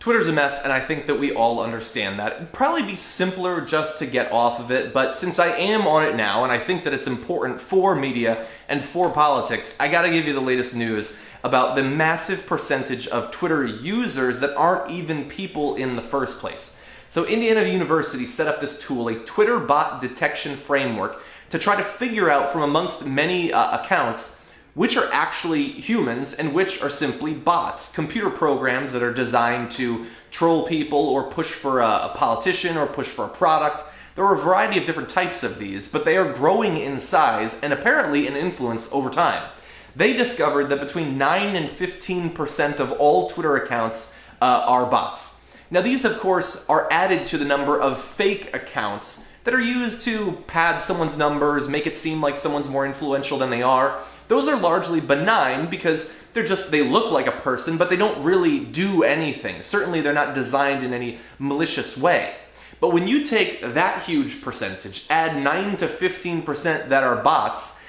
Twitter's a mess, and I think that we all understand that. It'd probably be simpler just to get off of it, but since I am on it now, and I think that it's important for media and for politics, I gotta give you the latest news about the massive percentage of Twitter users that aren't even people in the first place. So Indiana University set up this tool, a Twitter bot detection framework, to try to figure out from amongst many accounts which are actually humans and which are simply bots, computer programs that are designed to troll people or push for a politician or push for a product. There are a variety of different types of these, but they are growing in size and apparently in influence over time. They discovered that between 9 and 15% of all Twitter accounts are bots. Now these, of course, are added to the number of fake accounts that are used to pad someone's numbers, make it seem like someone's more influential than they are. Those are largely benign because they look like a person, but they don't really do anything. Certainly they're not designed in any malicious way. But when you take that huge percentage, add 9 to 15% that are bots,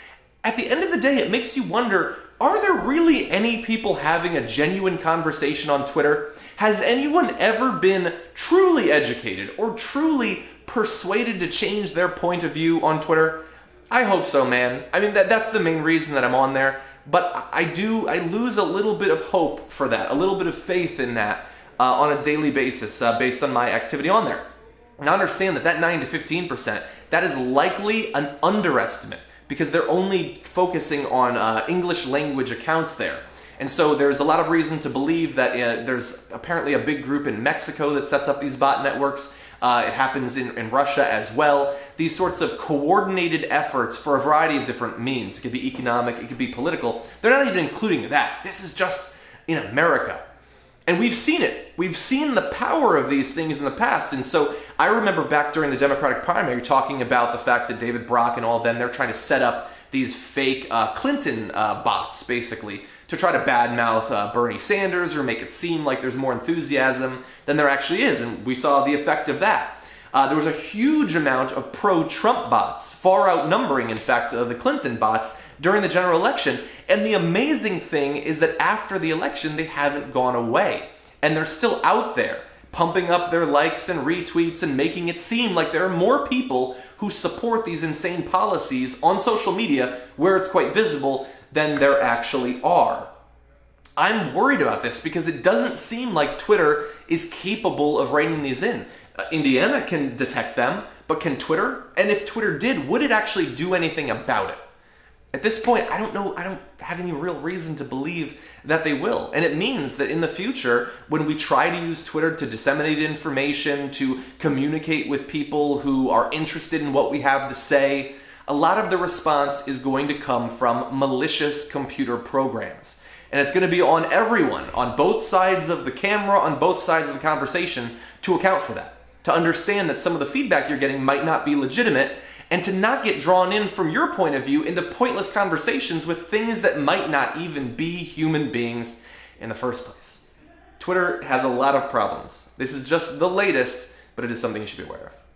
at the end of the day it makes you wonder, are there really any people having a genuine conversation on Twitter? Has anyone ever been truly educated or truly persuaded to change their point of view on Twitter? I hope so, man. I mean, that's the main reason that I'm on there, but I lose a little bit of hope for that, a little bit of faith in that on a daily basis based on my activity on there. Now understand that 9 to 15%, that is likely an underestimate because they're only focusing on English language accounts there. And so there's a lot of reason to believe that there's apparently a big group in Mexico that sets up these bot networks. It happens in Russia as well. These sorts of coordinated efforts for a variety of different means. It could be economic, it could be political. They're not even including that. This is just in America. And we've seen it. We've seen the power of these things in the past. And so I remember back during the Democratic primary talking about the fact that David Brock and all of them, they're trying to set up these fake Clinton bots, basically, to try to badmouth Bernie Sanders or make it seem like there's more enthusiasm than there actually is. And we saw the effect of that. There was a huge amount of pro-Trump bots, far outnumbering, in fact, the Clinton bots during the general election. And the amazing thing is that after the election, they haven't gone away. And they're still out there, pumping up their likes and retweets and making it seem like there are more people who support these insane policies on social media where it's quite visible than there actually are. I'm worried about this because it doesn't seem like Twitter is capable of reining these in. Indiana can detect them, but can Twitter? And if Twitter did, would it actually do anything about it? At this point, I don't know, I don't have any real reason to believe that they will. And it means that in the future, when we try to use Twitter to disseminate information, to communicate with people who are interested in what we have to say, a lot of the response is going to come from malicious computer programs. And it's going to be on everyone, on both sides of the camera, on both sides of the conversation, to account for that. To understand that some of the feedback you're getting might not be legitimate, and to not get drawn in from your point of view into pointless conversations with things that might not even be human beings in the first place. Twitter has a lot of problems. This is just the latest, but it is something you should be aware of.